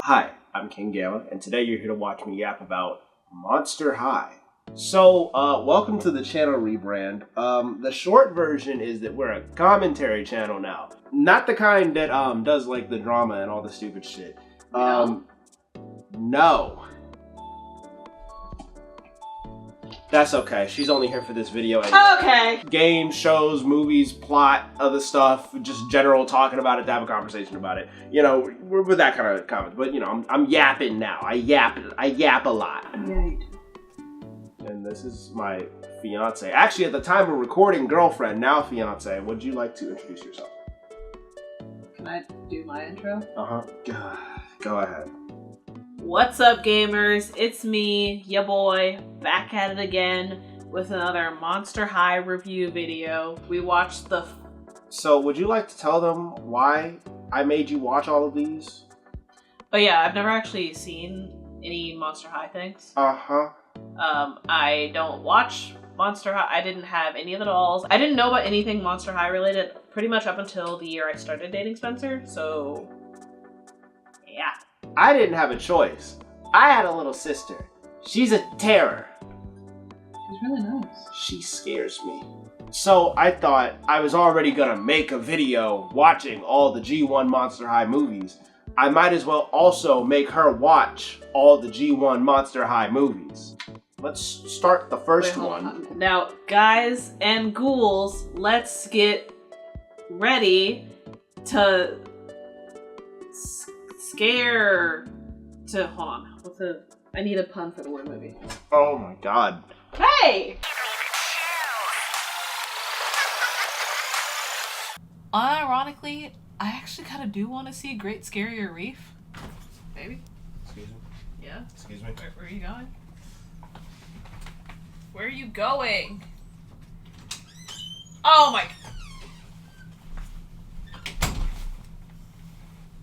Hi, I'm King Gala, and today you're here to watch me yap about Monster High. So, welcome to the channel rebrand. The short version is that we're a commentary channel now. Not the kind that, does, like, the drama and all the stupid shit. No. That's okay. She's only here for this video anyway. Okay. Games, shows, movies, plot, other stuff, just general talking about it, to have a conversation about it. You know, we're with that kind of comment. But you know, I'm yapping now. I yap a lot. Right. And this is my fiance. Actually, at the time of recording, girlfriend, now fiance. Would you like to introduce yourself? Can I do my intro? Go ahead. What's up, gamers? It's me, ya boy, back at it again with another Monster High review video. We watched the... So, would you like to tell them why I made you watch all of these? Oh yeah, I've never actually seen any Monster High things. Uh-huh. I don't watch Monster High. I didn't have any of the dolls. I didn't know about anything Monster High related pretty much up until the year I started dating Spencer, so... yeah. I didn't have a choice. I had a little sister. She's a terror. She's really nice. She scares me. So I thought I was already gonna make a video watching all the G1 Monster High movies. I might as well also make her watch all the G1 Monster High movies. Let's start the first one. Now, guys and ghouls, let's get ready to scare to hold on. I need a pun for the word movie. Oh my god. Hey! Unironically, I actually kind of do want to see Great Scarier Reef. Maybe. Excuse me? Yeah? Excuse me? Where are you going? Where are you going? Oh my...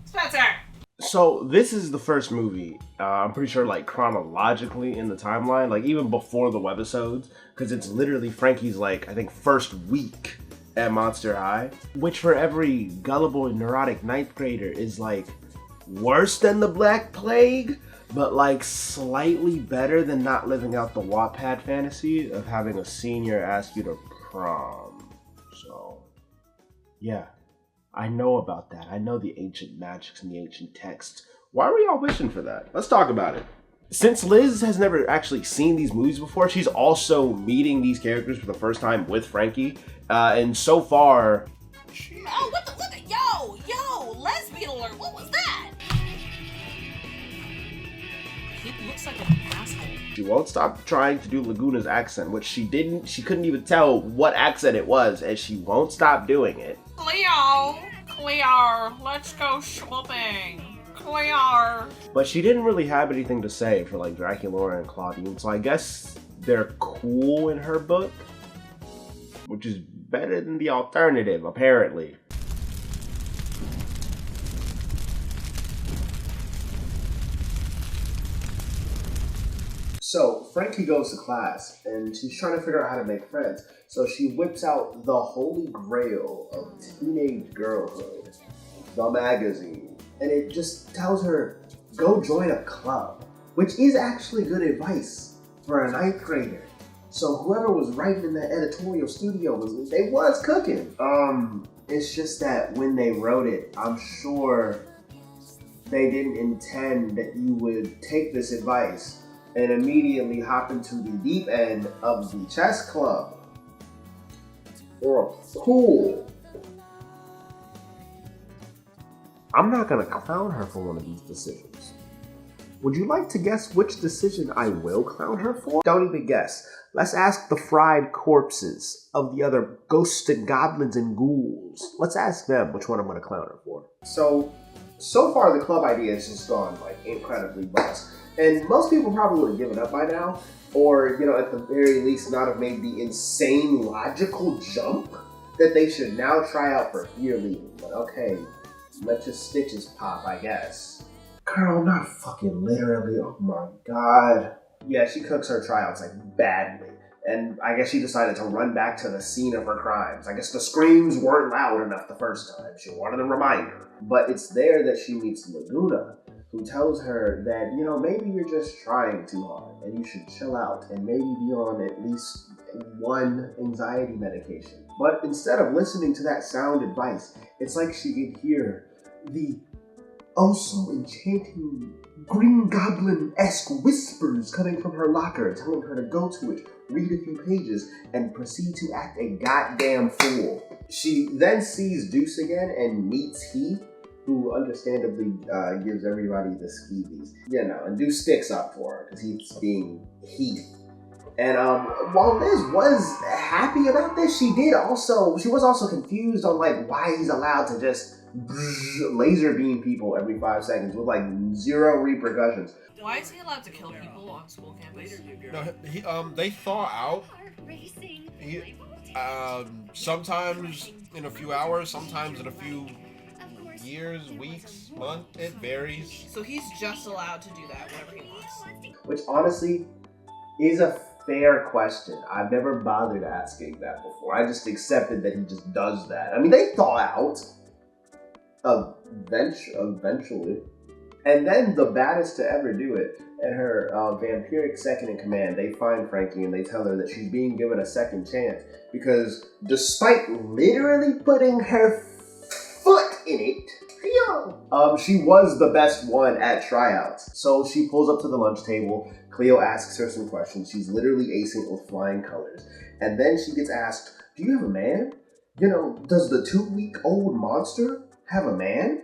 Spencer! So this is the first movie, I'm pretty sure like chronologically in the timeline, like even before the webisodes, because it's literally Frankie's like, I think first week at Monster High, which for every gullible and neurotic ninth grader is like worse than the Black Plague, but like slightly better than not living out the Wattpad fantasy of having a senior ask you to prom. So, yeah. I know about that. I know the ancient magics and the ancient texts. Why were y'all wishing for that? Let's talk about it. Since Liz has never actually seen these movies before, she's also meeting these characters for the first time with Frankie. And so far... Oh, what the look at yo, lesbian alert, what was that? He looks like an asshole. She won't stop trying to do Laguna's accent, which she couldn't even tell what accent it was, and she won't stop doing it. Clear, let's go shopping. Clear. But she didn't really have anything to say for like Draculaura and Claudine, so I guess they're cool in her book, which is better than the alternative, apparently. So Frankie goes to class and she's trying to figure out how to make friends. So she whips out the holy grail of teenage girlhood, the magazine, and it just tells her, go join a club, which is actually good advice for a ninth grader. So whoever was writing in the editorial studio was cooking. It's just that when they wrote it, I'm sure they didn't intend that you would take this advice and immediately hop into the deep end of the chess club or a pool. I'm not gonna clown her for one of these decisions. Would you like to guess which decision I will clown her for? Don't even guess. Let's ask the fried corpses of the other ghosts and goblins and ghouls. Let's ask them which one I'm gonna clown her for. So far the club idea has just gone like incredibly bust. And most people probably would have given up by now, or, you know, at the very least not have made the insane logical jump that they should now try out for fear leaving. But okay, let your stitches pop, I guess. Girl, not fucking literally, oh my god. Yeah, she cooks her tryouts like badly. And I guess she decided to run back to the scene of her crimes. I guess the screams weren't loud enough the first time. She wanted a reminder. But it's there that she meets Laguna, who tells her that, maybe you're just trying too hard and you should chill out and maybe be on at least one anxiety medication. But instead of listening to that sound advice, it's like she could hear the also enchanting Green Goblin-esque whispers coming from her locker, telling her to go to it, read a few pages, and proceed to act a goddamn fool. She then sees Deuce again and meets Heath, who understandably gives everybody the skeevies. And Deuce sticks up for her because he's being Heath. And while Liz was happy about this, she was also confused on why he's allowed to just laser beam people every 5 seconds with 0 repercussions. Why is he allowed to kill people on school campus? No, they thaw out. Sometimes in a few hours, sometimes in a few years, weeks, months. It varies. So he's just allowed to do that whenever he wants. Which honestly is a fair question. I've never bothered asking that before. I just accepted that he just does that. I mean, they thaw out eventually. And then the baddest to ever do it, and her vampiric second in command, they find Frankie and they tell her that she's being given a second chance because despite literally putting her foot in it, she was the best one at tryouts. So she pulls up to the lunch table. Cleo asks her some questions. She's literally acing it with flying colors. And then she gets asked, do you have a man? Does the 2-week-old monster have a man?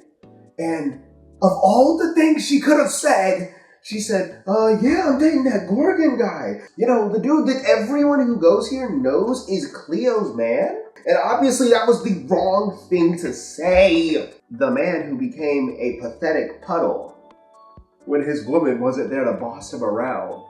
And of all the things she could have said, she said, yeah, I'm dating that Gorgon guy. The dude that everyone who goes here knows is Cleo's man. And obviously that was the wrong thing to say. The man who became a pathetic puddle when his woman wasn't there to boss him around.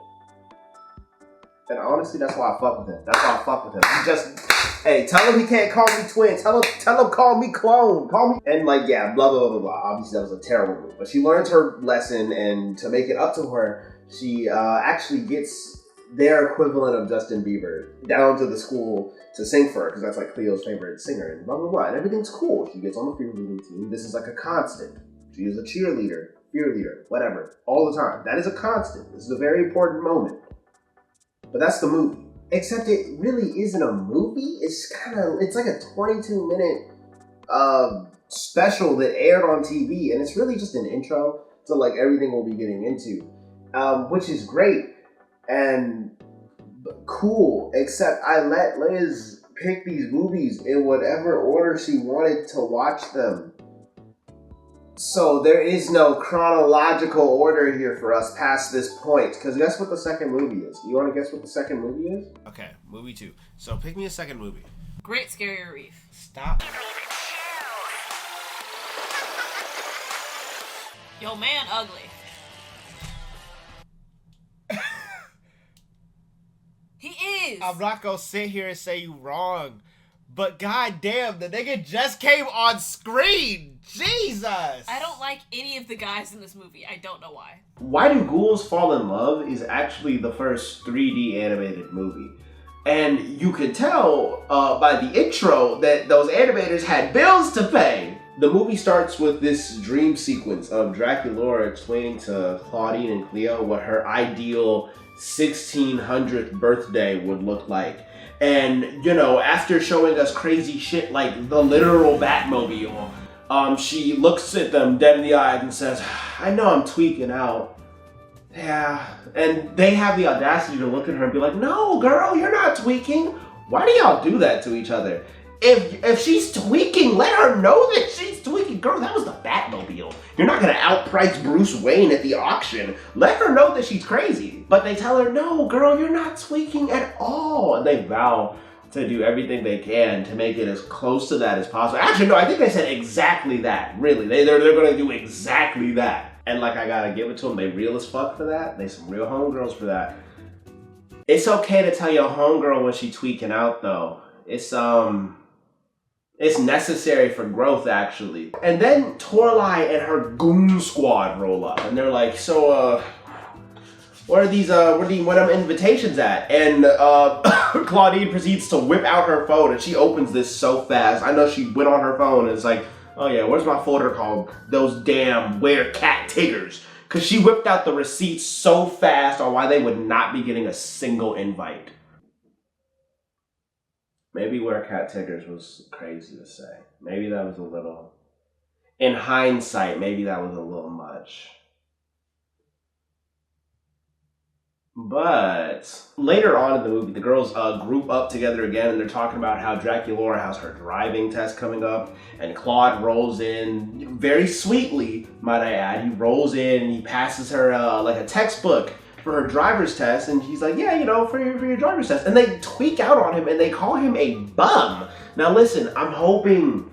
And honestly, that's why I fuck with him. He just, hey, tell him he can't call me twin. Tell him call me clone. And blah, blah, blah, blah. Obviously that was a terrible move. But she learns her lesson, and to make it up to her, she actually gets their equivalent of Justin Bieber down to the school to sing for her, because that's Cleo's favorite singer, and blah, blah, blah. And everything's cool. She gets on the cheerleading team. This is a constant. She is a cheerleader, whatever, all the time. That is a constant. This is a very important moment. But that's the movie. Except it really isn't a movie. It's like a 22-minute special that aired on TV, and it's really just an intro to everything we'll be getting into, which is great and cool. Except I let Liz pick these movies in whatever order she wanted to watch them. So there is no chronological order here for us past this point. Because guess what the second movie is? You want to guess what the second movie is? Okay, movie 2. So pick me a second movie. Great Scary Reef. Stop. Yo, man, ugly. He is. I'm not gonna sit here and say you wrong, but goddamn, the nigga just came on screen. Jesus. I don't like any of the guys in this movie. I don't know why. Why Do Ghouls Fall in Love is actually the first 3D animated movie. And you could tell by the intro that those animators had bills to pay. The movie starts with this dream sequence of Draculaura explaining to Claudine and Cleo what her ideal 1600th birthday would look like. And, after showing us crazy shit like the literal Batmobile, she looks at them dead in the eyes and says, I know I'm tweaking out. Yeah. And they have the audacity to look at her and be like, no, girl, you're not tweaking. Why do y'all do that to each other? If she's tweaking, let her know that she's tweaking. Girl, that was the Batmobile. You're not going to outprice Bruce Wayne at the auction. Let her know that she's crazy. But they tell her, no, girl, you're not tweaking at all. And they vow to do everything they can to make it as close to that as possible. Actually, no, I think they said exactly that. Really, they're going to do exactly that. And I got to give it to them. They real as fuck for that. They some real homegirls for that. It's okay to tell your homegirl when she tweaking out, though. It's necessary for growth, actually. And then Torlai and her goon squad roll up, and they're like, so, where are them invitations at? And Claudine proceeds to whip out her phone, and she opens this so fast. I know she went on her phone, and it's like, oh yeah, where's my folder called Those Damn Werecat Tiggers? Because she whipped out the receipts so fast on why they would not be getting a single invite. Maybe wear cat tickers was crazy to say. Maybe that was a little... In hindsight, maybe that was a little much. But later on in the movie, the girls group up together again, and they're talking about how Draculaura has her driving test coming up, and Claude rolls in very sweetly, might I add. He rolls in and he passes her like a textbook for her driver's test, and he's like, yeah, you know, for your driver's test. And they tweak out on him and they call him a bum. Now listen, I'm hoping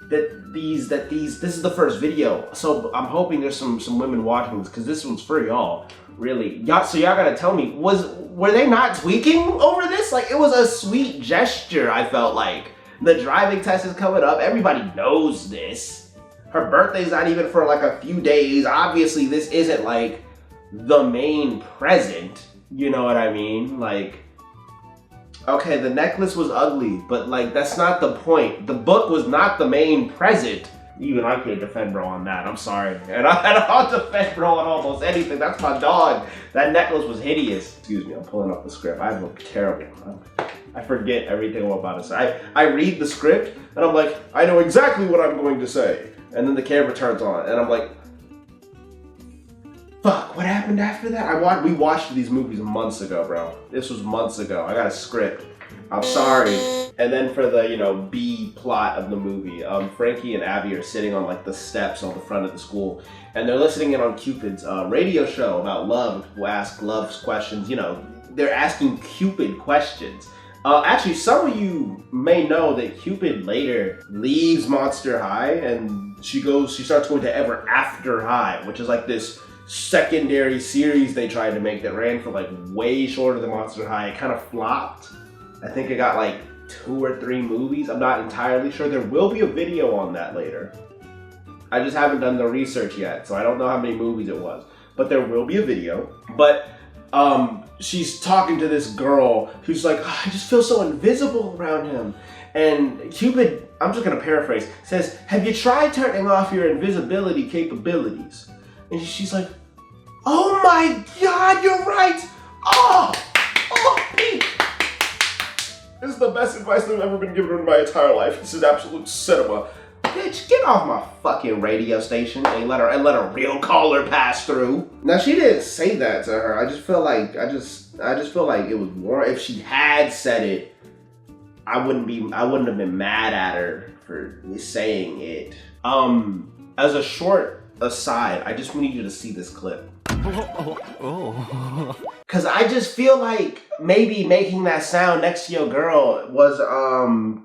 that this is the first video, so I'm hoping there's some women watching this, because this one's for y'all. Really, y'all gotta tell me, were they not tweaking over this? Like, it was a sweet gesture. I felt like the driving test is coming up. Everybody knows this. Her birthday's not even for like a few days. Obviously, this isn't like the main present. You know what I mean? Like, okay, the necklace was ugly, but like that's not the point. The book was not the main present. Even I can't defend bro on that. I'm sorry. And I'll defend bro on almost anything. That's my dog. That necklace was hideous. Excuse me, I'm pulling up the script. I look terrible. I forget everything I'm about to say. I read the script and I'm like, I know exactly what I'm going to say. And then the camera turns on and I'm like, fuck, what happened after that? We watched these movies months ago, bro. This was months ago. I got a script. I'm sorry. And then for the, you know, B plot of the movie, Frankie and Abby are sitting on like the steps on the front of the school, and they're listening in on Cupid's radio show about love. People ask love's questions. You know, they're asking Cupid questions. Actually, some of you may know that Cupid later leaves Monster High, and she starts going to Ever After High, which is like this secondary series they tried to make that ran for like way shorter than Monster High. It kind of flopped. I think it got like 2 or 3 movies. I'm not entirely sure. There will be a video on that later. I just haven't done the research yet, so I don't know how many movies it was. But there will be a video. But she's talking to this girl who's like, oh, I just feel so invisible around him. And Cupid, I'm just gonna paraphrase, says, have you tried turning off your invisibility capabilities? And she's like, oh my God, you're right. Oh, Pete. This is the best advice that I've ever been given in my entire life. This is absolute cinema. Bitch, get off my fucking radio station and let a real caller pass through. Now she didn't say that to her. I just feel like I just feel like it was more. If she had said it, I wouldn't have been mad at her for saying it. As a short aside, I just need you to see this clip. Cause I just feel like maybe making that sound next to your girl was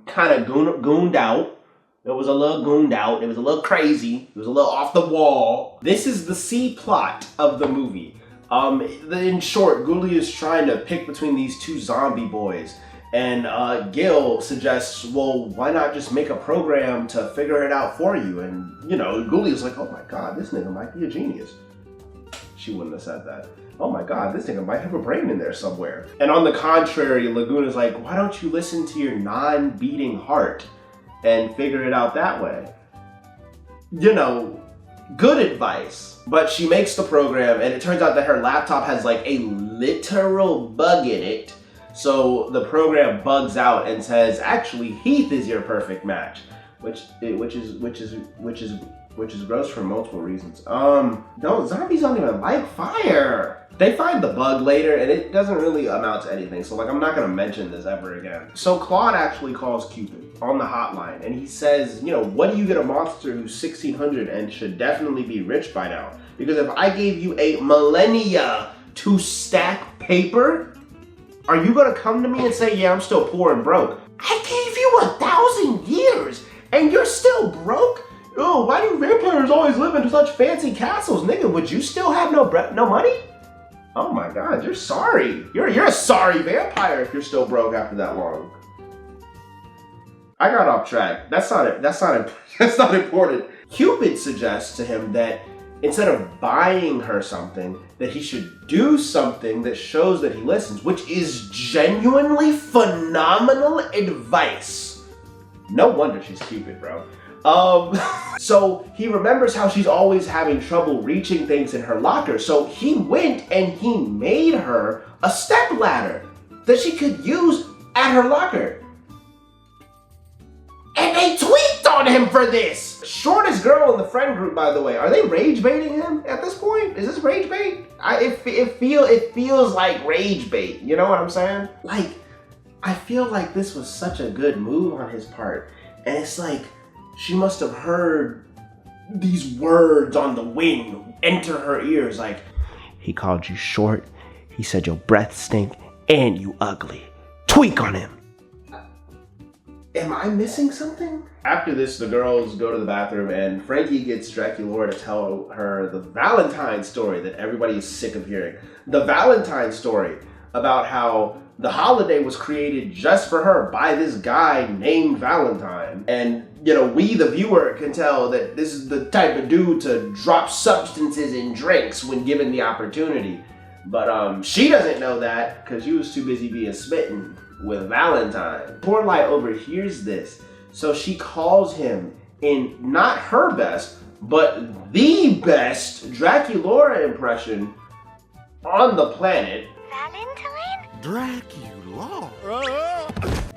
kind of gooned out. It was a little gooned out. It was a little crazy. It was a little off the wall. This is the C plot of the movie. In short, Ghoulie is trying to pick between these 2 zombie boys. And Gil suggests, well, why not just make a program to figure it out for you? And, you know, Ghoulie is like, oh my God, this nigga might be a genius. She wouldn't have said that. Oh my God, this nigga might have a brain in there somewhere. And on the contrary, Laguna's like, why don't you listen to your non-beating heart and figure it out that way? You know, good advice. But she makes the program, and it turns out that her laptop has like a literal bug in it. So the program bugs out and says, actually, Heath is your perfect match, which is gross for multiple reasons. Zombies don't even like fire. They find the bug later, and it doesn't really amount to anything. So like, I'm not gonna mention this ever again. So Claude actually calls Cupid on the hotline, and he says, you know, what do you get a monster who's 1600 and should definitely be rich by now? Because if I gave you a millennia to stack paper, are you gonna come to me and say, yeah, I'm still poor and broke? I gave you 1,000 years, and you're still broke? Oh, why do vampires always live in such fancy castles? Nigga, would you still have no money? Oh my God, you're sorry. You're a sorry vampire if you're still broke after that long. I got off track. That's not important. Cupid suggests to him that instead of buying her something, that he should do something that shows that he listens, which is genuinely phenomenal advice. No wonder she's Cupid, bro. So he remembers how she's always having trouble reaching things in her locker. So he went and he made her a step ladder that she could use at her locker. And they tweaked on him for this. Shortest girl in the friend group, by the way. Are they rage baiting him at this point? Is this rage bait? It feels like rage bait. You know what I'm saying? Like, I feel like this was such a good move on his part. And it's like, she must have heard these words on the wind enter her ears. Like, he called you short. He said your breath stink and you ugly. Tweak on him. Am I missing something? After this, the girls go to the bathroom and Frankie gets Draculaura to tell her the Valentine story that everybody is sick of hearing. The Valentine story about how the holiday was created just for her by this guy named Valentine. And, you know, we, the viewer, can tell that this is the type of dude to drop substances in drinks when given the opportunity. But she doesn't know that because she was too busy being smitten with Valentine. Torlight overhears this, so she calls him in not her best, but the best Draculaura impression on the planet. Valentine? Dracula.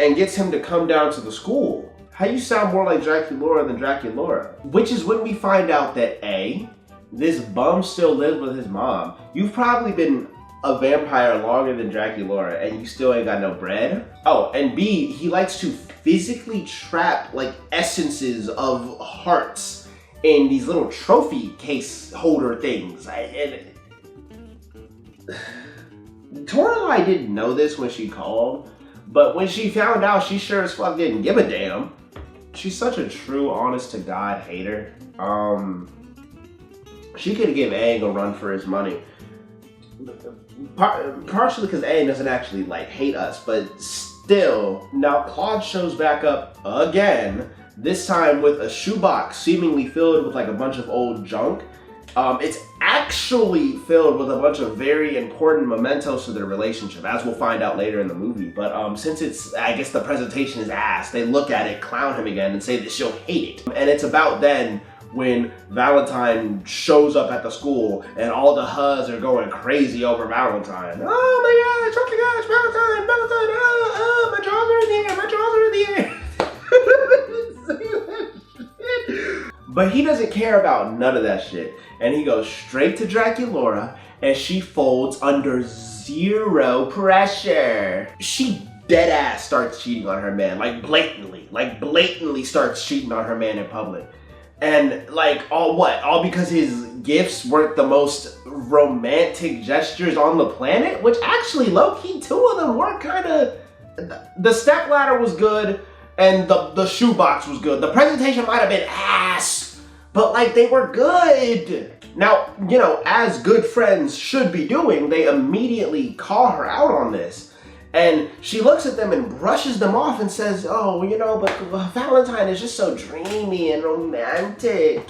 And gets him to come down to the school. How you sound more like Draculaura than Draculaura? Which is when we find out that A, this bum still lives with his mom. You've probably been a vampire longer than Draculaura and you still ain't got no bread. Oh, and B, he likes to physically trap like essences of hearts in these little trophy case holder things. Toralei didn't know this when she called, but when she found out, she sure as fuck didn't give a damn. She's such a true, honest to God hater. She could give Aang a run for his money. Partially because Aang doesn't actually like hate us, but still. Now Claude shows back up again, this time with a shoebox seemingly filled with like a bunch of old junk. It's actually filled with a bunch of very important mementos to their relationship, as we'll find out later in the movie. But since it's, I guess the presentation is ass, they look at it, clown him again, and say that she'll hate it. And it's about then when Valentine shows up at the school and all the Huz are going crazy over Valentine. Oh my gosh, oh my gosh, Valentine, my drawers are in the air, my drawers are in the air. But he doesn't care about none of that shit. And he goes straight to Draculaura and she folds under zero pressure. She dead ass starts cheating on her man, like blatantly starts cheating on her man in public. And like, all because his gifts weren't the most romantic gestures on the planet? Which actually, low-key, two of them were kind of, the stepladder was good and the shoebox was good. The presentation might have been ass, but like they were good. Now, you know, as good friends should be doing, they immediately call her out on this. And she looks at them and brushes them off and says, oh, you know, but Valentine is just so dreamy and romantic.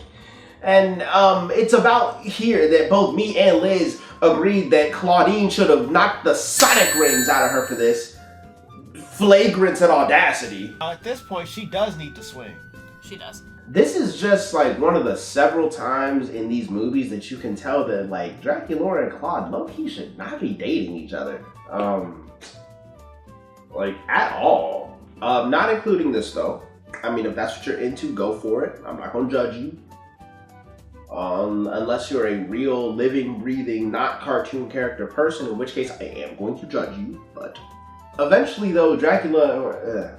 And it's about here that both me and Liz agreed that Claudine should have knocked the sonic rings out of her for this. Flagrance and audacity. At this point, she does need to swing. She does. This is just like one of the several times in these movies that you can tell that like Draculaura and Claude low-key should not be dating each other. Like, at all. Not including this, though. I mean, if that's what you're into, go for it. I'm not gonna judge you. Unless you're a real, living, breathing, not cartoon character person, in which case I am going to judge you, but... Eventually, though, Draculaura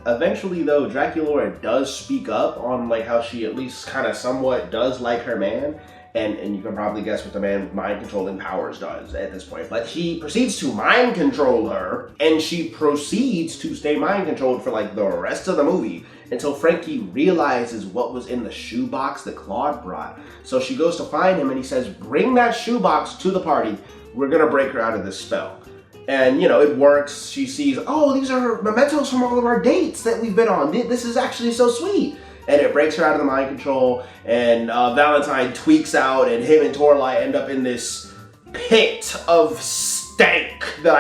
does speak up on, like, how she at least kind of somewhat does like her man. And you can probably guess what the man with mind-controlling powers does at this point. But he proceeds to mind-control her, and she proceeds to stay mind-controlled for, like, the rest of the movie until Frankie realizes what was in the shoebox that Claude brought. So she goes to find him, and he says, bring that shoebox to the party. We're gonna break her out of this spell. And, you know, it works. She sees, oh, these are mementos from all of our dates that we've been on. This is actually so sweet. And it breaks her out of the mind control, and Valentine tweaks out, and him and Toralei end up in this pit of stank that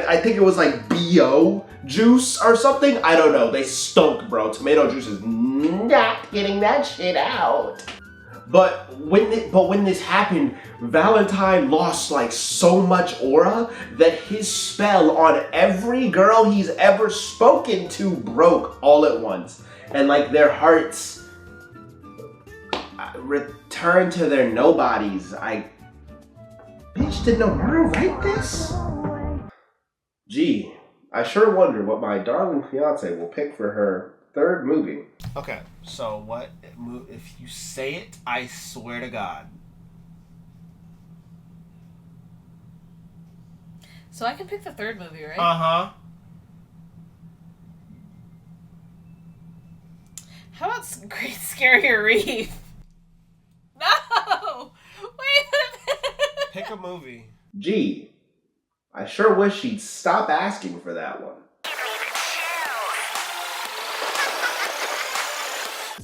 I think it was like BO juice or something. I don't know. They stunk, bro. Tomato juice is not getting that shit out. But when this happened, Valentine lost like so much aura that his spell on every girl he's ever spoken to broke all at once. And like their hearts returned to their nobodies. Bitch, did Nomura write this? Gee, I sure wonder what my darling fiancé will pick for her third movie. Okay, so what if you say it, I swear to God. So I can pick the third movie, right? Uh-huh. How about Great Scarier Reef? No! Wait a minute! Pick a movie. Gee, I sure wish she'd stop asking for that one.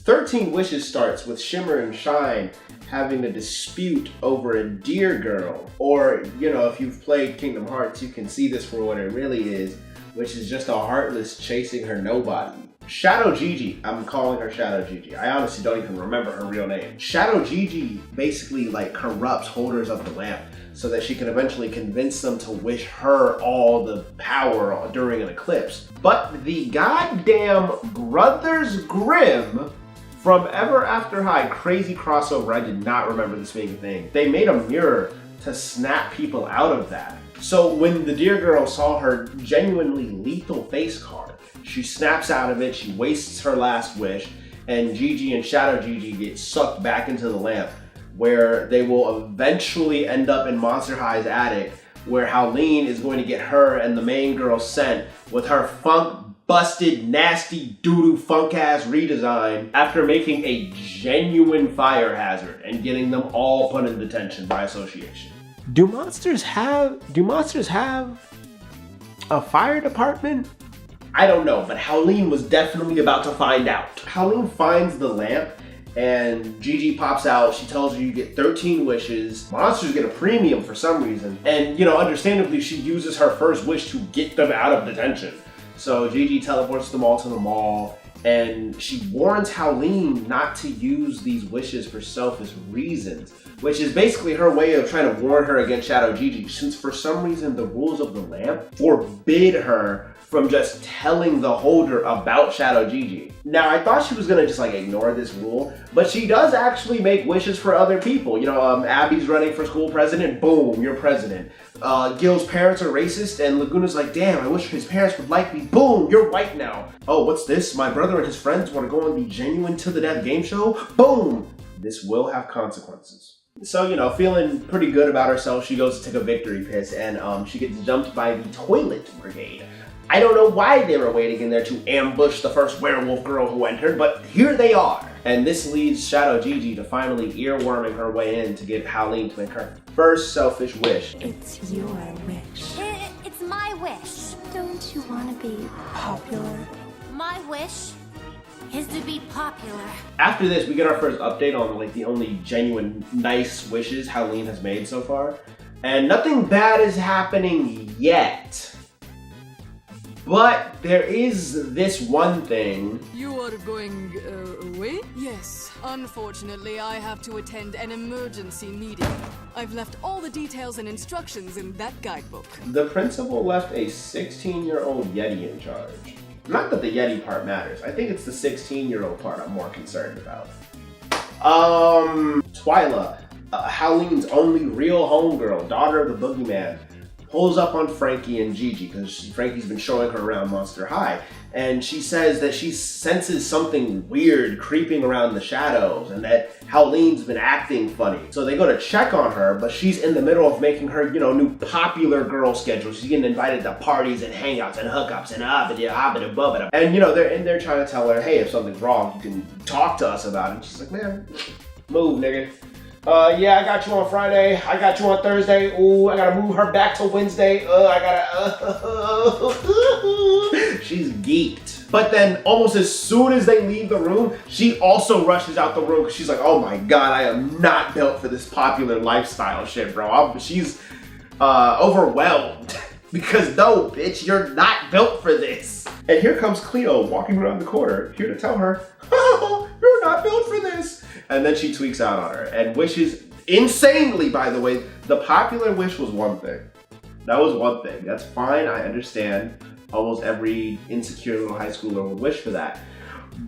13 Wishes starts with Shimmer and Shine having a dispute over a deer girl. Or, you know, if you've played Kingdom Hearts, you can see this for what it really is, which is just a heartless chasing her nobody. Shadow Gigi, I'm calling her Shadow Gigi. I honestly don't even remember her real name. Shadow Gigi basically like corrupts holders of the lamp so that she can eventually convince them to wish her all the power during an eclipse. But the goddamn Brothers Grimm from Ever After High, crazy crossover, I did not remember this being a thing. They made a mirror to snap people out of that. So when the deer girl saw her genuinely lethal face card, she snaps out of it, she wastes her last wish, and Gigi and Shadow Gigi get sucked back into the lamp, where they will eventually end up in Monster High's attic, where Howleen is going to get her and the main girl sent with her funk-busted, nasty, doo-doo funk-ass redesign after making a genuine fire hazard and getting them all put in detention by association. Do monsters have a fire department? I don't know, but Howleen was definitely about to find out. Howleen finds the lamp and Gigi pops out. She tells her you get 13 wishes. Monsters get a premium for some reason. And, you know, understandably, she uses her first wish to get them out of detention. So Gigi teleports them all to the mall, and she warns Howleen not to use these wishes for selfish reasons, which is basically her way of trying to warn her against Shadow Gigi, since for some reason the rules of the lamp forbid her from just telling the holder about Shadow Gigi. Now, I thought she was gonna just like ignore this rule, but she does actually make wishes for other people. You know, Abby's running for school president, boom, you're president. Gil's parents are racist, and Laguna's like, damn, I wish his parents would like me, boom, you're white now. Oh, what's this? My brother and his friends wanna go on the Genuine to the Death game show? Boom! This will have consequences. So, you know, feeling pretty good about herself, she goes to take a victory piss, and she gets jumped by the Toilet Brigade. I don't know why they were waiting in there to ambush the first werewolf girl who entered, but here they are. And this leads Shadow Gigi to finally earworming her way in to get Howleen to make her first selfish wish. It's your wish. It's my wish. Don't you want to be popular? My wish is to be popular. After this, we get our first update on like the only genuine nice wishes Howleen has made so far. And nothing bad is happening yet. But there is this one thing. You are going away? Yes. Unfortunately, I have to attend an emergency meeting. I've left all the details and instructions in that guidebook. The principal left a 16-year-old Yeti in charge. Not that the Yeti part matters. I think it's the 16-year-old part I'm more concerned about. Twyla, Howleen's only real homegirl, daughter of the boogeyman, pulls up on Frankie and Gigi because Frankie's been showing her around Monster High, and she says that she senses something weird creeping around the shadows and that Howleen's been acting funny. So they go to check on her, but she's in the middle of making her, you know, new popular girl schedule. She's getting invited to parties and hangouts and hookups and hobbity. And, you know, they're in there trying to tell her, hey, if something's wrong, you can talk to us about it. And she's like, man, move, nigga. Yeah, I got you on Friday. I got you on Thursday. Ooh, I gotta move her back to Wednesday. She's geeked. But then almost as soon as they leave the room, she also rushes out the room because she's like, oh my God, I am not built for this popular lifestyle shit, bro. She's overwhelmed because no, bitch, you're not built for this. And here comes Cleo walking around the corner, here to tell her, oh, you're not built for this. And then she tweaks out on her and wishes insanely, by the way. The popular wish was one thing. That was one thing. That's fine, I understand. Almost every insecure little high schooler would wish for that.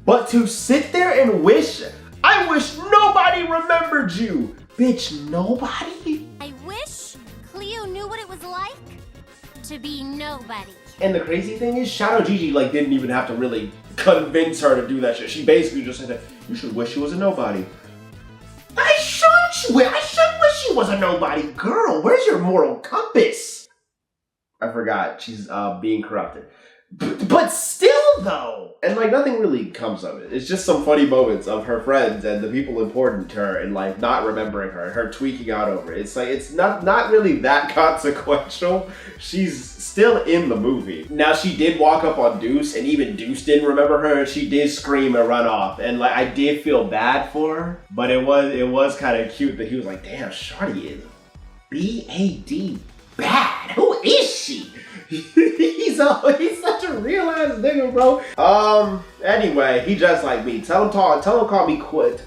But to sit there and wish, I wish nobody remembered you. Bitch, nobody? I wish Cleo knew what it was like to be nobody. And the crazy thing is, Shadow Gigi like didn't even have to really convince her to do that shit. She basically just said, you should wish you was a nobody. I should wish you was a nobody. Girl, where's your moral compass? I forgot, she's being corrupted. But still though! And like nothing really comes of it. It's just some funny moments of her friends and the people important to her and like not remembering her and her tweaking out over it. It's like, it's not really that consequential. She's still in the movie. Now she did walk up on Deuce and even Deuce didn't remember her and she did scream and run off. And like I did feel bad for her, but it was kind of cute that he was like, damn, shawty is B-A-D bad. Who is she? He's such a real ass nigga, bro. Anyway, he just like me. Tell him call me quit.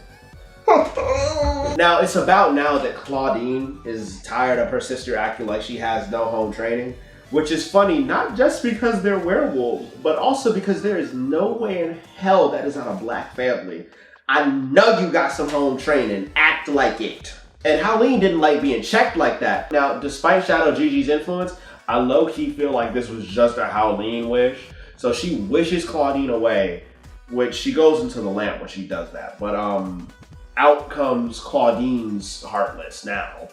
Now it's about now that Claudine is tired of her sister acting like she has no home training, which is funny not just because they're werewolves, but also because there is no way in hell that is not a black family. I know you got some home training. Act like it. And Howleen didn't like being checked like that. Now, despite Shadow Gigi's influence, I low-key feel like this was just a Howleen wish. So she wishes Claudine away, which she goes into the lamp when she does that. But out comes Claudine's Heartless now.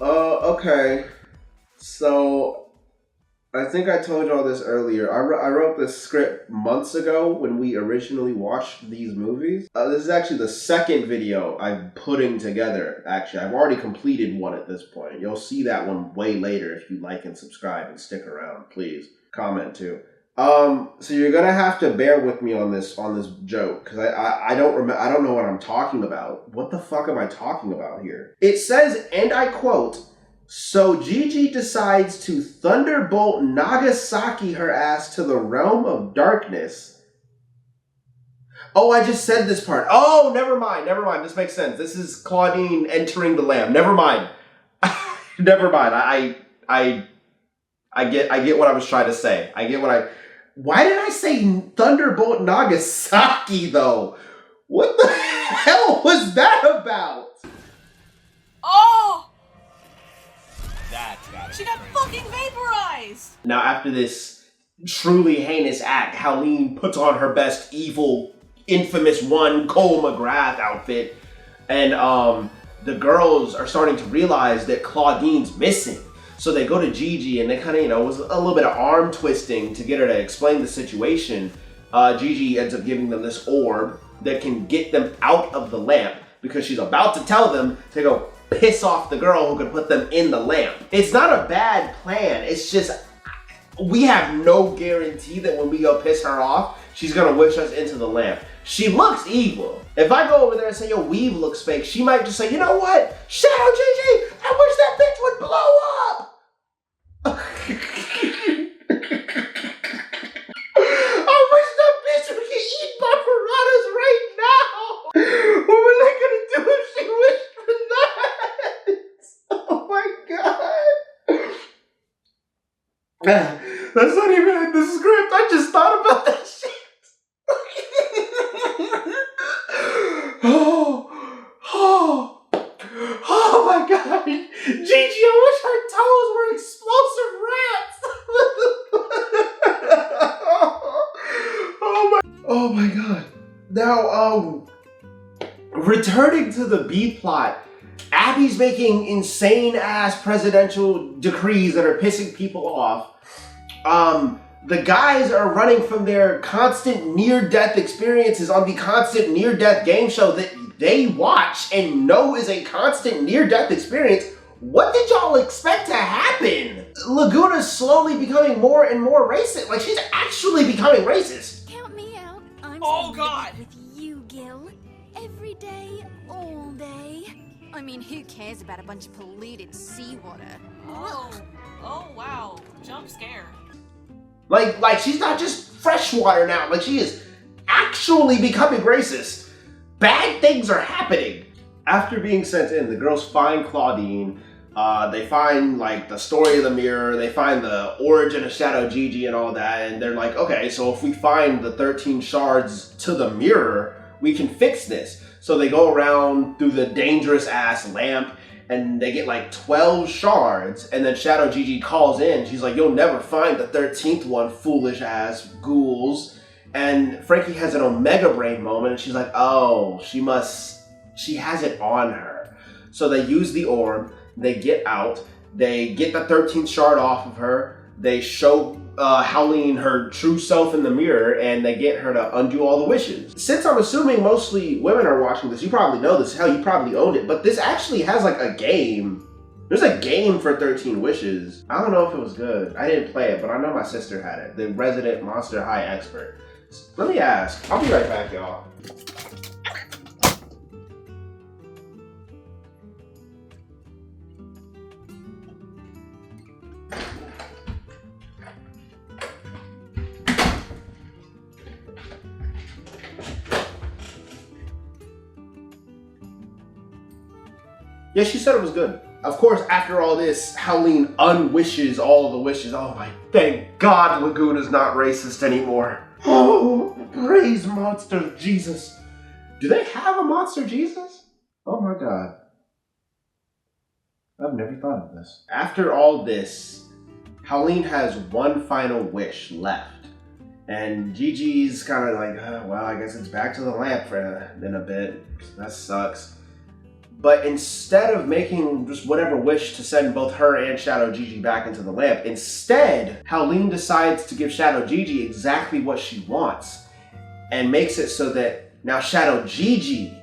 Okay. So I think I told y'all this earlier. I wrote this script months ago when we originally watched these movies. This is actually the second video I'm putting together, actually. I've already completed one at this point. You'll see that one way later if you like and subscribe and stick around, please. Comment too. So you're gonna have to bear with me on this joke, because I don't know what I'm talking about. What the fuck am I talking about here? It says, and I quote, so Gigi decides to thunderbolt Nagasaki her ass to the realm of darkness. Oh, I just said this part. Oh, never mind. This makes sense. This is Claudine entering the lamp. Never mind. Never mind. I get what I was trying to say. Why did I say thunderbolt Nagasaki though? What the hell was that about? Oh! That's gotta She be got crazy. fucking vaporized! Now, after this truly heinous act, Howleen puts on her best evil, infamous one, Cole McGrath outfit, and the girls are starting to realize that Claudine's missing. So they go to Gigi and they kind of, it was a little bit of arm twisting to get her to explain the situation. Gigi ends up giving them this orb that can get them out of the lamp because she's about to tell them to go piss off the girl who can put them in the lamp. It's not a bad plan. It's just, we have no guarantee that when we go piss her off, she's gonna wish us into the lamp. She looks evil. If I go over there and say, your weave looks fake, she might just say, you know what? Shadow Gigi, I wish that bitch would blow up. I wish that bitch would get eaten by piranhas right now. What were they gonna do if she wished for that? Oh my god. That's not even in the script. I just thought about that shit. Oh my god. Gigi, I wish her toes were explosive rats. Oh my god. Now, returning to the B plot, Abby's making insane ass presidential decrees that are pissing people off. The guys are running from their constant near-death experiences on the constant near-death game show that they watch and know is a constant near-death experience. What did y'all expect to happen? Laguna's slowly becoming more and more racist. Like, she's actually becoming racist. Count me out. I'm Oh, staying God. with you, Gil. Every day, all day. I mean, who cares about a bunch of polluted seawater? Oh wow. Jump scare. Like she's not just freshwater now. Like she is actually becoming racist. Bad things are happening. After being sent in, the girls find Claudine. They find like the story of the mirror. They find the origin of Shadow Gigi and all that. And they're like, okay, so if we find the 13 shards to the mirror, we can fix this. So they go around through the dangerous ass lamp and they get like 12 shards. And then Shadow Gigi calls in. She's like, you'll never find the 13th one, foolish ass ghouls. And Frankie has an Omega Brain moment. And she's like, oh, she has it on her. So they use the orb. They get out. They get the 13th shard off of her. They show Howleen her true self in the mirror, and they get her to undo all the wishes. Since I'm assuming mostly women are watching this, you probably know this. Hell, you probably owned it. But this actually has like a game. There's a game for 13 wishes. I don't know if it was good. I didn't play it, but I know my sister had it. The resident Monster High expert. Let me ask. I'll be right back, y'all. Yeah, she said it was good. Of course, after all this, Howleen unwishes all the wishes. Oh my, thank God Laguna's not racist anymore. Oh, praise Monster Jesus. Do they have a Monster Jesus? Oh my God. I've never thought of this. After all this, Howleen has one final wish left. And Gigi's kind of like, well, I guess it's back to the lamp in a bit. That sucks. But instead of making just whatever wish to send both her and Shadow Gigi back into the lamp, instead, Howleen decides to give Shadow Gigi exactly what she wants and makes it so that now Shadow Gigi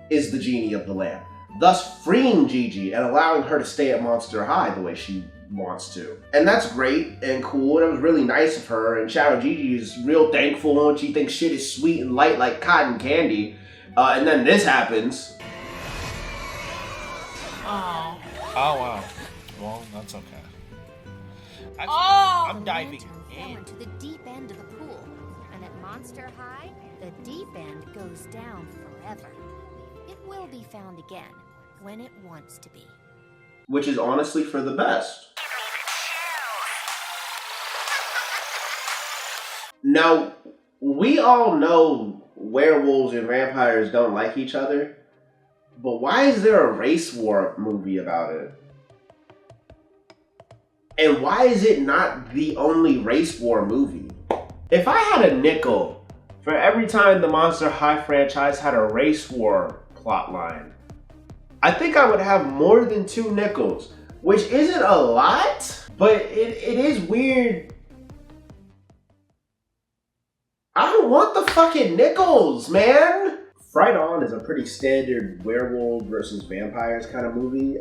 is the genie of the lamp, thus freeing Gigi and allowing her to stay at Monster High the way she wants to. And that's great and cool, and it was really nice of her, and Shadow Gigi is real thankful and she thinks shit is sweet and light like cotton candy. And then this happens. Oh. Oh, wow. Well, that's okay. I'm diving Fell in. into the deep end of the pool, and at Monster High, the deep end goes down forever. It will be found again when it wants to be. Which is honestly for the best. Now, we all know werewolves and vampires don't like each other, but why is there a race war movie about it? And why is it not the only race war movie? If I had a nickel for every time the Monster High franchise had a race war plotline, I think I would have more than 2 nickels, which isn't a lot, but it is weird. I don't want the fucking nickels, man! Fright On is a pretty standard werewolf versus vampires kind of movie,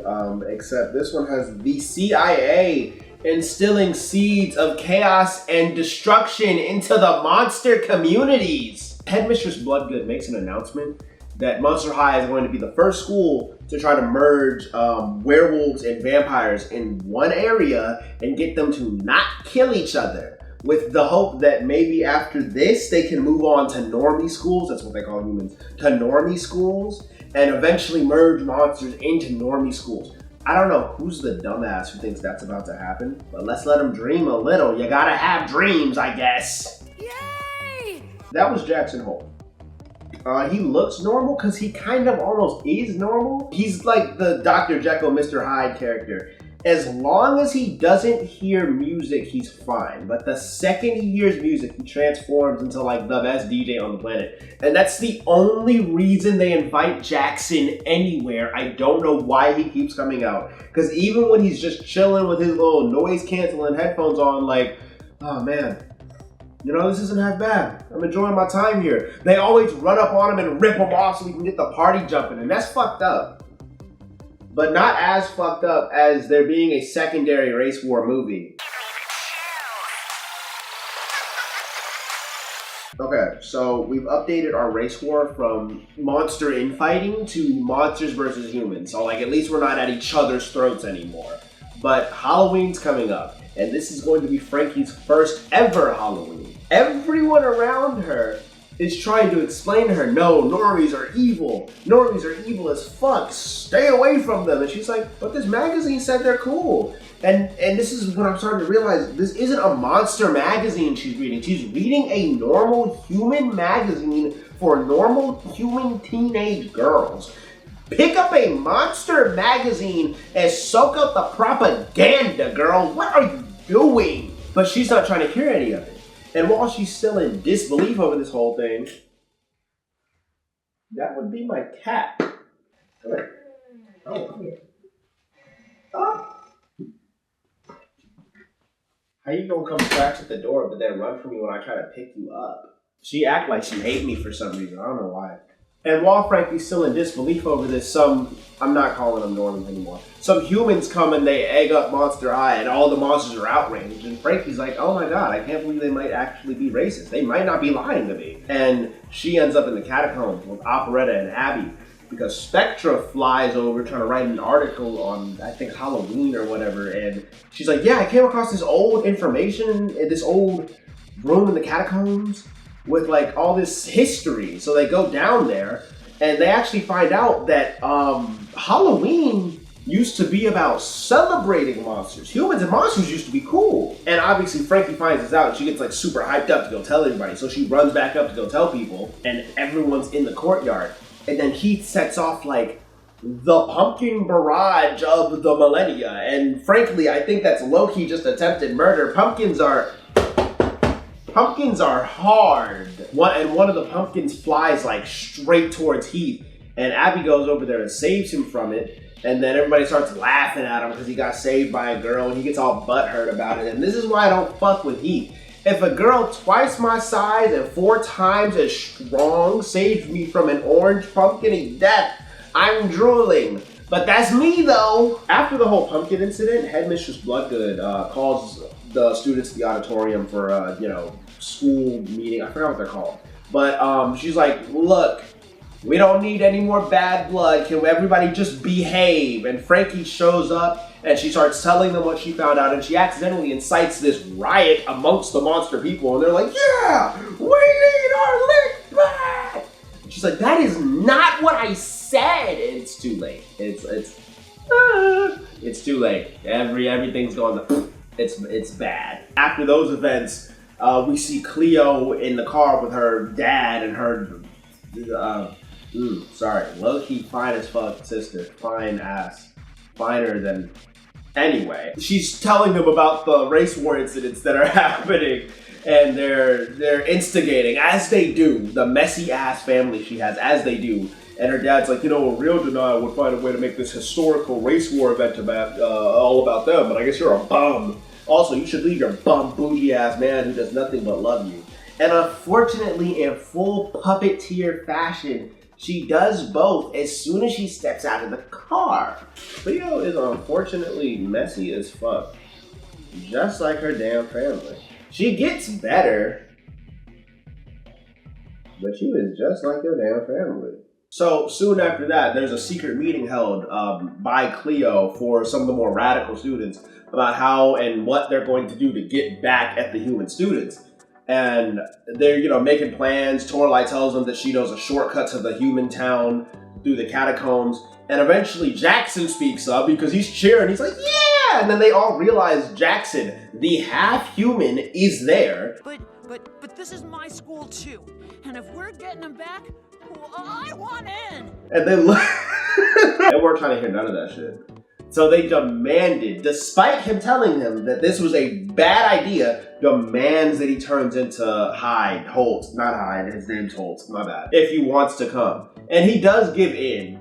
except this one has the CIA instilling seeds of chaos and destruction into the monster communities. Headmistress Bloodgood makes an announcement that Monster High is going to be the first school to try to merge werewolves and vampires in one area and get them to not kill each other, with the hope that maybe after this they can move on to normie schools, that's what they call humans, to normie schools, and eventually merge monsters into normie schools. I don't know who's the dumbass who thinks that's about to happen, but let's let them dream a little. You gotta have dreams, I guess. Yay! That was Jackson Hole. He looks normal because he kind of almost is normal. He's like the Dr. Jekyll, Mr. Hyde character. As long as he doesn't hear music, he's fine. But the second he hears music, he transforms into like the best DJ on the planet. And that's the only reason they invite Jackson anywhere. I don't know why he keeps coming out. Because even when he's just chilling with his little noise canceling headphones on, like, oh man, you know, this isn't half bad. I'm enjoying my time here. They always run up on him and rip him off so we can get the party jumping. And that's fucked up. But not as fucked up as there being a secondary race war movie. Okay, so we've updated our race war from monster infighting to monsters versus humans. So like at least we're not at each other's throats anymore. But Halloween's coming up. and this is going to be Frankie's first ever Halloween. Everyone around her is trying to explain to her, no, normies are evil. Normies are evil as fuck. Stay away from them. And she's like, but this magazine said they're cool. And this is when I'm starting to realize this isn't a monster magazine she's reading. She's reading a normal human magazine for normal human teenage girls. Pick up a monster magazine and soak up the propaganda, girl. What are you doing? But she's not trying to hear any of it. And while she's still in disbelief over this whole thing, that would be my cat. Come here. Oh, come here. Oh. How you gonna come scratch at the door but then run from me when I try to pick you up? She act like she hate me for some reason. I don't know why. And while Frankie's still in disbelief over this, I'm not calling them normies anymore. Some humans come and they egg up Monster High and all the monsters are outraged. And Frankie's like, oh my god, I can't believe they might actually be racist. They might not be lying to me. And she ends up in the catacombs with Operetta and Abby because Spectra flies over trying to write an article on, I think, Halloween or whatever. And she's like, yeah, I came across this old information in this old room in the catacombs with like all this history. So they go down there and they actually find out that Halloween used to be about celebrating monsters. Humans and monsters used to be cool. And obviously Frankie finds this out and she gets like super hyped up to go tell everybody. So she runs back up to go tell people and everyone's in the courtyard. And then he sets off like the pumpkin barrage of the millennia. And frankly, I think that's low-key just attempted murder. Pumpkins are hard. One of the pumpkins flies like straight towards Heath, and Abby goes over there and saves him from it. And then everybody starts laughing at him because he got saved by a girl, and he gets all butthurt about it. And this is why I don't fuck with Heath. If a girl twice my size and 4 times as strong saved me from an orange pumpkin death, I'm drooling. But that's me though. After the whole pumpkin incident, Headmistress Bloodgood calls the students to the auditorium for school meeting. I forgot what they're called. But she's like, look, we don't need any more bad blood. Can everybody just behave? And Frankie shows up and she starts telling them what she found out, and she accidentally incites this riot amongst the monster people, and they're like, yeah, we need our lick back. And she's like, that is not what I said. And it's too late. It's too late. Everything's going it's bad. After those events, we see Cleo in the car with her dad and her low-key fine as fuck sister. Fine ass. Finer than... Anyway, she's telling them about the race war incidents that are happening, and they're instigating, as they do, the messy ass family she has, as they do. And her dad's like, a real denial would find a way to make this historical race war event about, all about them, but I guess you're a bum. Also, you should leave your bum bougie ass man who does nothing but love you. And unfortunately, in full puppeteer fashion, she does both as soon as she steps out of the car. Cleo is unfortunately messy as fuck. Just like her damn family. She gets better, but she was just like her damn family. So soon after that, there's a secret meeting held by Cleo for some of the more radical students about how and what they're going to do to get back at the human students. And they're, making plans. Toralei tells them that she knows a shortcut to the human town through the catacombs. And eventually Jackson speaks up because he's cheering. He's like, yeah! And then they all realize Jackson, the half-human, is there. But this is my school too. And if we're getting him back, I want in. And they look. They weren't trying to hear none of that shit. So they demanded, despite him telling them that this was a bad idea, demands that he turns into Holt, not Hyde, his name's Holt, my bad, if he wants to come. And he does give in,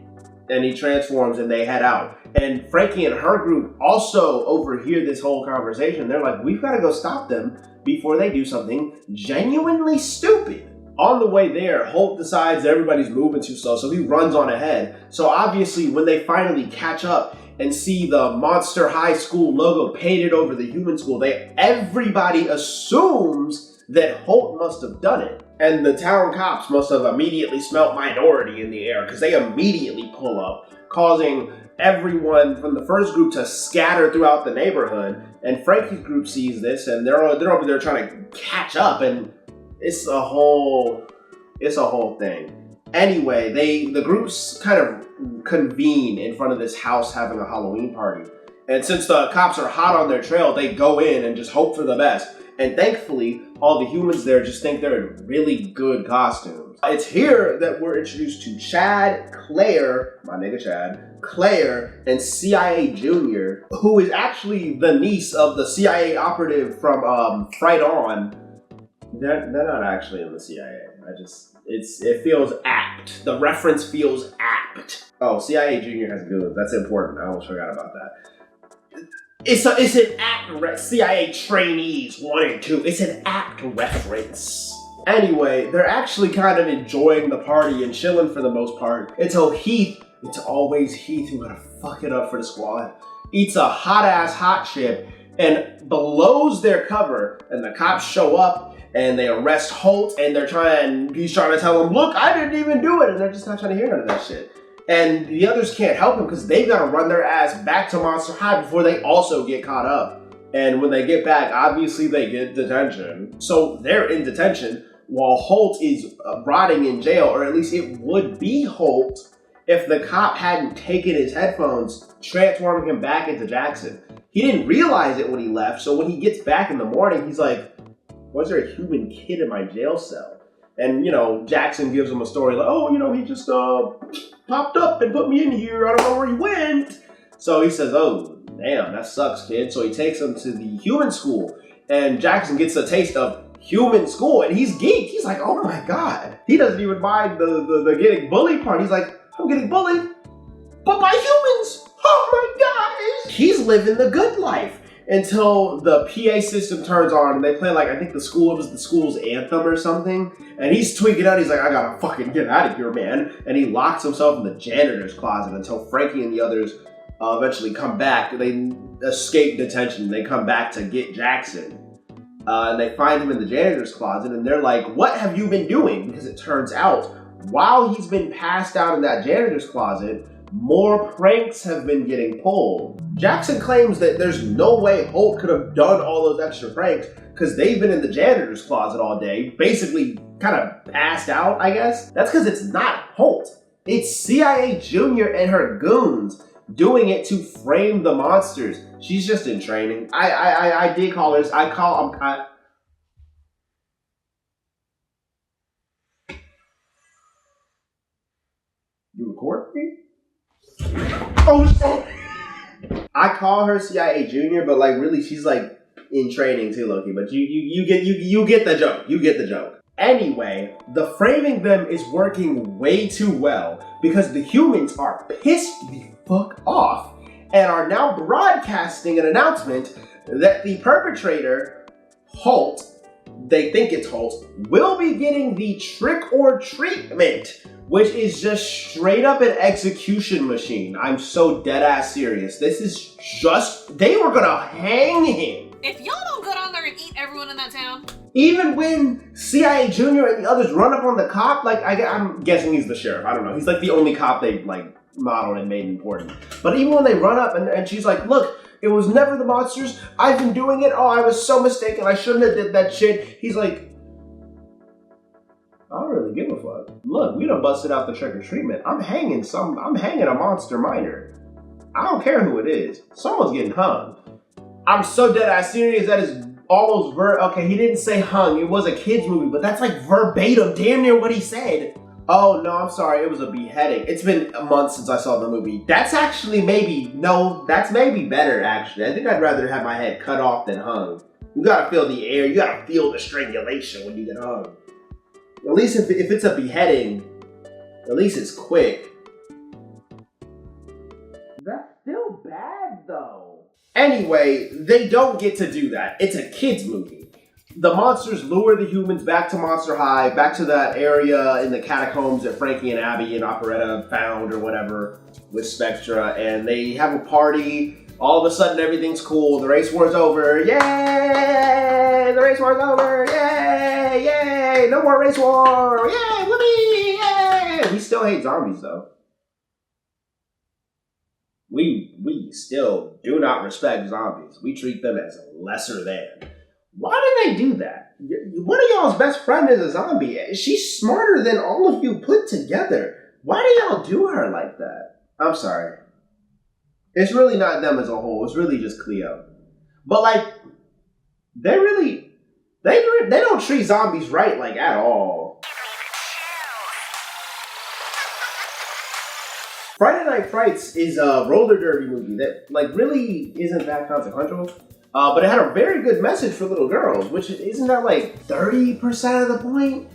and he transforms and they head out. And Frankie and her group also overhear this whole conversation. They're like, we've got to go stop them before they do something genuinely stupid. On the way there, Holt decides that everybody's moving too slow, so he runs on ahead. So obviously, when they finally catch up and see the Monster High School logo painted over the human school, everybody assumes that Holt must have done it. And the town cops must have immediately smelt minority in the air, because they immediately pull up, causing everyone from the first group to scatter throughout the neighborhood. And Frankie's group sees this, and they're over there trying to catch up, and it's a whole thing. Anyway, the groups kind of convene in front of this house having a Halloween party. And since the cops are hot on their trail, they go in and just hope for the best. And thankfully, all the humans there just think they're in really good costumes. It's here that we're introduced to Chad, Claire, my nigga Chad, Claire, and CIA Junior, who is actually the niece of the CIA operative from Fright On. They're not actually in the CIA. It feels apt. The reference feels apt. Oh, CIA Junior has goons. That's important. I almost forgot about that. It's an apt CIA trainees 1 and 2. It's an apt reference. Anyway, they're actually kind of enjoying the party and chilling for the most part until Heath, it's always Heath who gotta fuck it up for the squad, eats a hot chip and blows their cover, and the cops show up and they arrest Holt, and he's trying to tell them, look, I didn't even do it, and they're just not trying to hear none of that shit. And the others can't help him because they've got to run their ass back to Monster High before they also get caught up. And when they get back, obviously they get detention. So they're in detention while Holt is rotting in jail, or at least it would be Holt if the cop hadn't taken his headphones, transforming him back into Jackson. He didn't realize it when he left, so when he gets back in the morning, he's like, why is there a human kid in my jail cell? And, Jackson gives him a story like, oh, he just popped up and put me in here. I don't know where he went. So he says, oh, damn, that sucks, kid. So he takes him to the human school. And Jackson gets a taste of human school. And he's geeked. He's like, oh, my God. He doesn't even mind the getting bullied part. He's like, I'm getting bullied, but by humans. Oh, my God. He's living the good life. Until the PA system turns on and they play I think the school's anthem or something. And he's tweaking out. He's like, I gotta fucking get out of here, man. And he locks himself in the janitor's closet until Frankie and the others eventually come back. They escape detention. They come back to get Jackson. And they find him in the janitor's closet and they're like, what have you been doing? Because it turns out while he's been passed out in that janitor's closet, more pranks have been getting pulled. Jackson claims that there's no way Holt could have done all those extra pranks because they've been in the janitor's closet all day, basically kind of passed out, I guess. That's because it's not Holt. It's CIA Junior and her goons doing it to frame the monsters. She's just in training. I did call her. You record me? Oh, shit. I call her CIA Junior, but really she's in training too, Loki. But you get the joke. You get the joke. Anyway, the framing them is working way too well because the humans are pissed the fuck off and are now broadcasting an announcement that the perpetrator, Holt, they think it's Holt, will be getting the trick or treatment, which is just straight up an execution machine. I'm so dead ass serious. This is just, they were gonna hang him. If y'all don't go down there and eat everyone in that town. Even when CIA Junior and the others run up on the cop, I'm guessing he's the sheriff. I don't know. He's the only cop they modeled and made important. But even when they run up and she's like, look, it was never the monsters. I've been doing it. Oh, I was so mistaken. I shouldn't have did that shit. He's like, I don't really give a fuck. Look, we done busted out the trick or treatment. I'm hanging a monster minor. I don't care who it is. Someone's getting hung. I'm so dead ass serious that is almost okay, he didn't say hung. It was a kid's movie, but that's verbatim, damn near what he said. Oh, no, I'm sorry. It was a beheading. It's been a month since I saw the movie. That's actually that's maybe better, actually. I think I'd rather have my head cut off than hung. You gotta feel the air. You gotta feel the strangulation when you get hung. At least if it's a beheading, at least it's quick. That's still bad, though. Anyway, they don't get to do that. It's a kid's movie. The monsters lure the humans back to Monster High, back to that area in the catacombs that Frankie and Abby and Operetta found or whatever with Spectra, and they have a party. All of a sudden, everything's cool. The race war's over. Yay! The race war's over. Yay! Yay! No more race war. Yay! Whoopee! Yay! We still hate zombies, though. we still do not respect zombies. We treat them as lesser than. Why did they do that? One of y'all's best friend is a zombie. She's smarter than all of you put together. Why do y'all do her like that? I'm sorry. It's really not them as a whole. It's really just Cleo. But like, they don't treat zombies right, like, at all. Friday Night Frights is a roller derby movie that, like, really isn't that consequential. But it had a very good message for little girls, which isn't that like 30% of the point?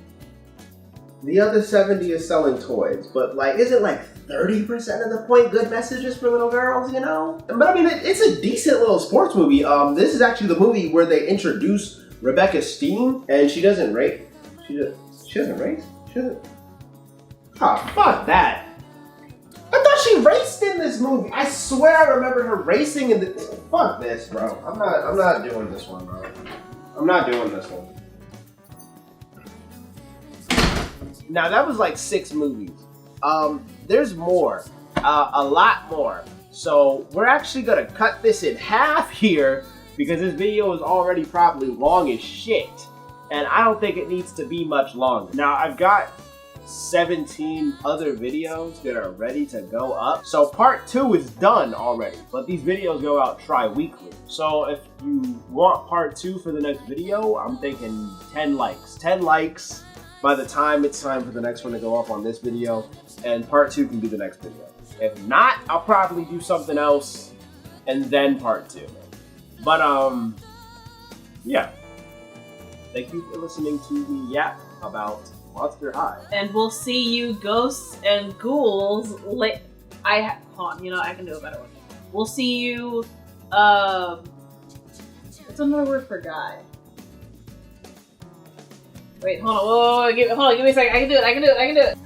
The other 70 is selling toys, but like, is it like 30% of the point good messages for little girls, you know? But I mean, it's a decent little sports movie. This is actually the movie where they introduce Rebecca Steen, and she doesn't race. She doesn't race? She doesn't. Oh, fuck that. I thought she raced in this movie. I swear I remember her racing in the. Fuck this, bro. I'm not doing this one, bro. I'm not doing this one. Now that was like 6 movies. There's more, a lot more. So we're actually gonna cut this in half here because this video is already probably long as shit, and I don't think it needs to be much longer. Now I've got 17 other videos that are ready to go up. So part 2 is done already, but these videos go out tri-weekly. So if you want part 2 for the next video, I'm thinking 10 likes. 10 likes by the time it's time for the next one to go up on this video, and part 2 can be the next video. If not, I'll probably do something else and then part 2. But yeah. Thank you for listening to me yap about Monster High. And we'll see you ghosts and ghouls hold on, you know, I can do a better one. We'll see you, what's another word for guy? Wait, hold on, give me a second, I can do it.